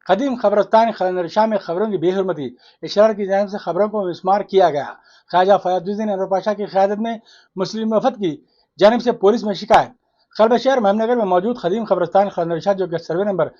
कदीम खबरस्तान खलंदर शाह में खबरों की बेहरमती इशरार की जानिब से खबरों को मिसमार किया गया। ख्वाजा फयाजुद्दीन अनवर पाशा की क़यादत में मुस्लिम वफद की जानिब से पुलिस में शिकायत। कल्ब शहर महमनगर में मौजूद कदीम खबरस्तान खलंदर शाह जो कि सर्वे नंबर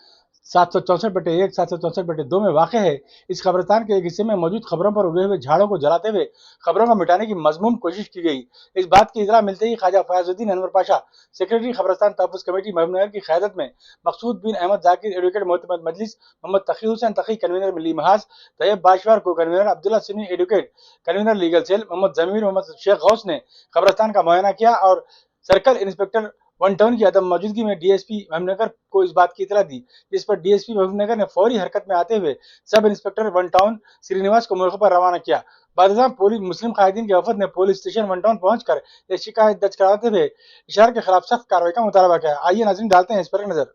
764/1 764/2 में वाक़ है, इस कब्रिस्तान के एक हिस्से में मौजूद खबरों पर उगे हुए झाड़ों को जलाते हुए खबरों को मिटाने की मजमूम कोशिश की गई। इस बात की इतला मिलते ही ख्वाजा फयाजुद्दीन अनवर पाशा सेक्रेटरी खबरस्तान तहफ़्फ़ुज़ कमेटी महबूबनगर की क़यादत में मकसूद बिन अहमद जाकिर एडवोकेट मोतमद मजलिस, मोहम्मद तकी हुसैन तकी कन्वीनर मिली महाज, तैयब बाशवार को convener, Abdullah Sinni advocate convener legal cell, Mohammed Zameer, Mohammed Sheikh Ghouse ने कब्रिस्तान का मुआयना किया और सर्कल इंस्पेक्टर वन टाउन की अदम मौजूदगी में डीएसपी महबूबनगर को इस बात की इतला दी, जिस पर डीएसपी महबूबनगर ने फौरी हरकत में आते हुए sub inspector one town Srinivas को मौके पर रवाना किया। बादशाह पुलिस मुस्लिम कायदीन के वफद ने पुलिस स्टेशन वन टाउन पहुंचकर एक शिकायत दर्ज कराते हुए इशरार के खिलाफ सख्त कार्रवाई का मुतालबा किया। आइए नाज़रीन डालते हैं इस पर नजर।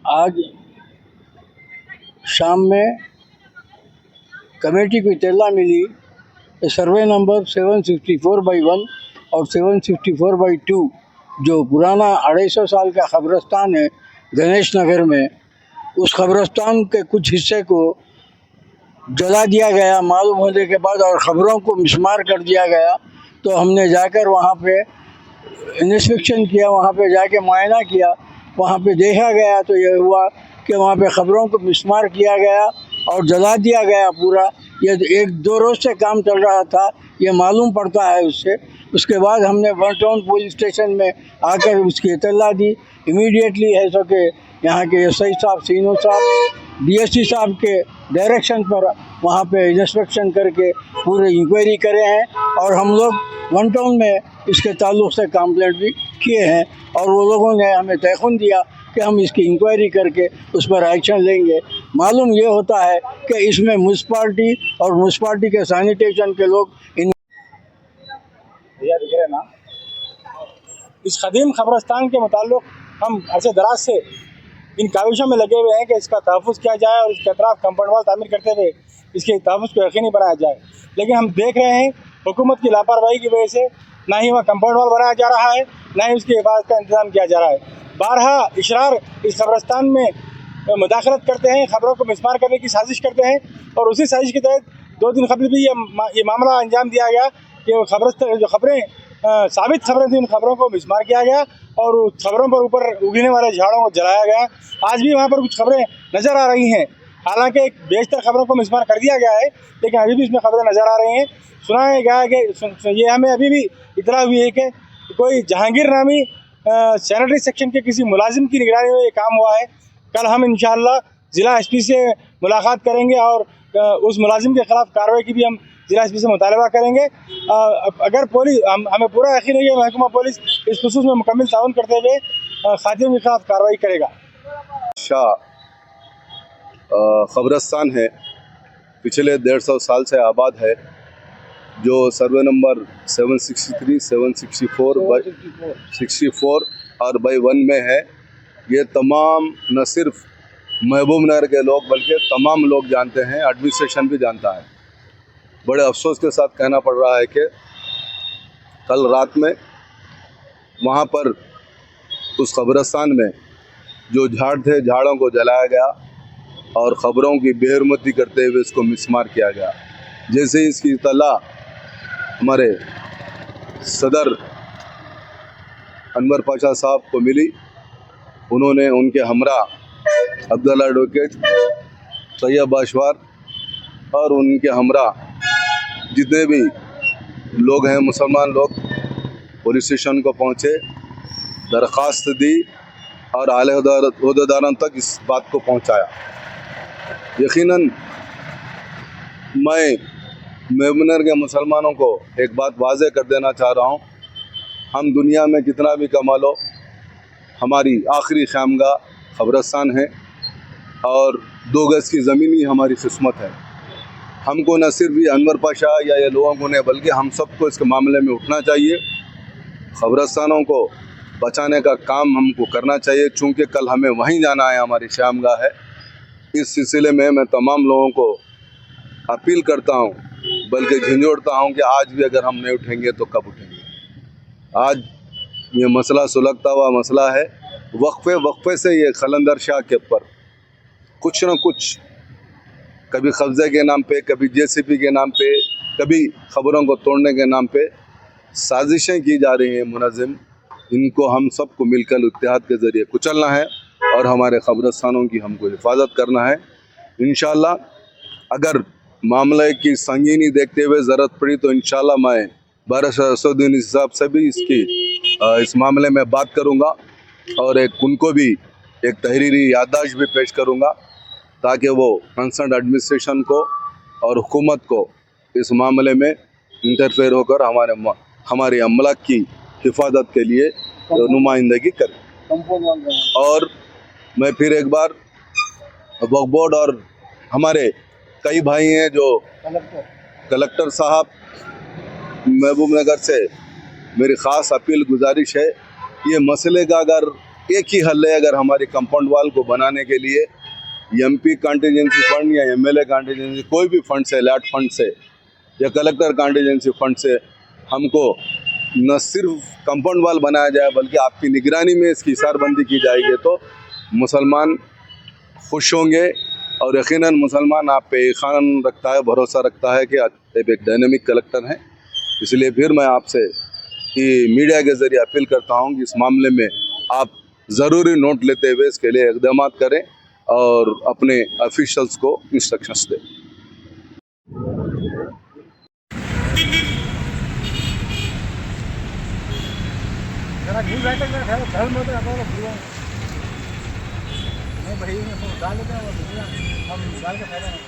आज शाम में कमेटी को इत्तला मिली सर्वे नंबर 764/1 और 764/2 जो पुराना 250 साल का कब्रिस्तान है गणेश नगर में, उस कब्रिस्तान के कुछ हिस्से को जला दिया गया मालूम होने के बाद और ख़बरों को मिसमार कर दिया गया। तो हमने जाकर वहाँ पे इंस्पेक्शन किया, वहाँ पे जाके मुआयना किया। वहाँ पे देखा गया तो ये हुआ कि वहाँ पे ख़बरों को मिसमार किया गया और जला दिया गया पूरा। ये 1-2 रोज़ से काम चल रहा था, ये मालूम पड़ता है उससे। उसके बाद हमने वन टाउन पुलिस स्टेशन में आकर उसकी इत्तला दी। इमीडिएटली है सो के यहाँ के एसआई साहब, सीनो साहब, डीएसपी साहब के डायरेक्शन पर वहाँ पे इंस्पेक्शन करके पूरे इंक्वायरी करे हैं और हम लोग वन टाउन में इसके ताल्लुक़ से कंप्लेंट भी किए हैं और वो लोगों ने हमें तयख़ुन दिया कि हम इसकी इंक्वायरी करके उस पर एक्शन लेंगे। मालूम ये होता है कि इसमें म्यूनसिपाल्टी और म्यूनसिपाल्टी के सैनिटेशन के लोग इन दिख रहे ना, इस कदीम खबरस्तान के मुताल्लिक़ हम अरसे दराज से इन काविशों में लगे हुए हैं कि इसका तहफ़्फ़ुज़ किया जाए और इसके अतराफ़ कंपाउंड वाल तामीर करते हुए इसके तहफ़्फ़ुज़ को यकीनी बनाया जाए। लेकिन हम देख रहे हैं हुकूमत की लापरवाही की वजह से ना ही वहाँ कंपाउंड वाल बनाया जा रहा है, ना ही उसकी हिफाजत का इंतज़ाम किया जा रहा है। बारहा इशरार इस कब्रिस्तान में मुदाखलत करते हैं, खबरों को मिसमार करने की साजिश करते हैं और उसी साजिश के तहत 2 दिन कबल भी ये मामला अंजाम दिया गया कि जो खबरें साबित खबरें थी, उन खबरों को मिसमार किया गया और खबरों पर ऊपर उगने वाले झाड़ों को जलाया गया। आज भी वहाँ पर कुछ खबरें नज़र आ रही हैं, हालांकि बेशतर खबरों को मिसमार कर दिया गया है, लेकिन अभी भी इसमें खबरें नज़र आ रही हैं। सुनाया गया है कि ये हमें अभी भी इतला हुई है कि कोई जहांगीर नामी सैनिटरी सेक्शन के किसी मुलाजिम की निगरानी में ये काम हुआ है। कल हम इंशाअल्लाह ज़िला एसपी से मुलाकात करेंगे और उस मुलाजिम के ख़िलाफ़ कार्रवाई की भी हम ज़िला एसपी से मुतालबा करेंगे। अगर पुलिस हमें पूरा यकीन है कि महकमा पुलिस इस खुसूस में मुकम्मल ताउन करते हुए खातियों के खिलाफ कार्रवाई करेगा। शाह ख़बरस्तान है, पिछले 150 साल से आबाद है, जो सर्वे नंबर 763, 764 और /1 में है। ये तमाम न सिर्फ महबूबनगर के लोग बल्कि तमाम लोग जानते हैं, एडमिनिस्ट्रेशन भी जानता है। बड़े अफसोस के साथ कहना पड़ रहा है कि कल रात में वहाँ पर उस कब्रिस्तान में जो झाड़ थे, झाड़ों को जलाया गया और ख़बरों की बेहरमती करते हुए इसको मिसमार किया गया। जैसे ही इसकी इत्तला हमारे सदर अनवर पाशा साहब को मिली, उन्होंने उनके हमरा अब्दुल्ला एडवोकेट, तैयब बाशवार और उनके हमरा जितने भी लोग हैं मुसलमान लोग पुलिस स्टेशन को पहुँचे, दरख्वास्त दी और आला ओहदेदारों तक इस बात को पहुँचाया। यकीनन मैं महबूबनगर के मुसलमानों को एक बात वाज़ेह कर देना चाह रहा हूँ, हम दुनिया में कितना भी कमा लो, हमारी आखिरी ख़यामगाह क़ब्रिस्तान है और 2 गज़ की ज़मीन ही हमारी किस्मत है। हमको न सिर्फ ये अनवर पाशा या ये लोगों को नहीं बल्कि हम सबको इसके मामले में उठना चाहिए, क़ब्रिस्तानों को बचाने का काम हमको करना चाहिए, चूँकि कल हमें वहीं जाना है, हमारी ख़यामगाह है। इस सिलसिले में मैं तमाम लोगों को अपील करता हूँ, बल्कि झंझोड़ता हूँ कि आज भी अगर हम नहीं उठेंगे तो कब उठेंगे। आज ये मसला सुलगता हुआ मसला है। वक्फे से ये खलंदर शाह के ऊपर कुछ न कुछ कभी कब्जे के नाम पे, कभी जेसीबी के नाम पे, कभी खबरों को तोड़ने के नाम पे साजिशें की जा रही हैं मुनज़्ज़म। इनको हम सबको मिलकर इत्तेहाद के ज़रिए कुचलना है और हमारे कब्रिस्तानों की हमको हिफाजत करना है। इंशाअल्लाह अगर मामले की संगीनी देखते हुए ज़रूरत पड़ी तो इंशाअल्लाह मैं बारिश असदुद्दीन साहब से भी इस मामले में बात करूँगा और उनको भी एक तहरीरी याददाश्त भी पेश करूँगा ताकि वो कंसर्न एडमिनिस्ट्रेशन को और हुकूमत को इस मामले में इंटरफेयर होकर हमारे अमला की हिफाजत के लिए नुमाइंदगी करें। और मैं फिर एक बार वक्फ बोर्ड और हमारे कई भाई हैं जो कलेक्टर साहब महबूब नगर से मेरी ख़ास अपील गुजारिश है, ये मसले का अगर एक ही हल है, अगर हमारी कंपाउंड वाल को बनाने के लिए एमपी कॉन्टीजेंसी फंड या एमएलए कॉन्टीजेंसी कोई भी फंड से, लैट फंड से या कलेक्टर कॉन्टीजेंसी फंड से हमको न सिर्फ कंपाउंड वाल बनाया जाए बल्कि आपकी निगरानी में इसकी हिसारबंदी की जाएगी तो मुसलमान खुश होंगे। और यकीनन मुसलमान आप पे ईमान रखता है, भरोसा रखता है कि आप एक डायनेमिक कलेक्टर हैं। इसलिए फिर मैं आपसे मीडिया के ज़रिए अपील करता हूं कि इस मामले में आप ज़रूरी नोट लेते हुए इसके लिए इक़दाम करें और अपने ऑफिशियल्स को इंस्ट्रक्शंस दें। जरा घी बैठक में घर में तो आता नहीं भाई में डाल देते हैं हम डाल के फायदा नहीं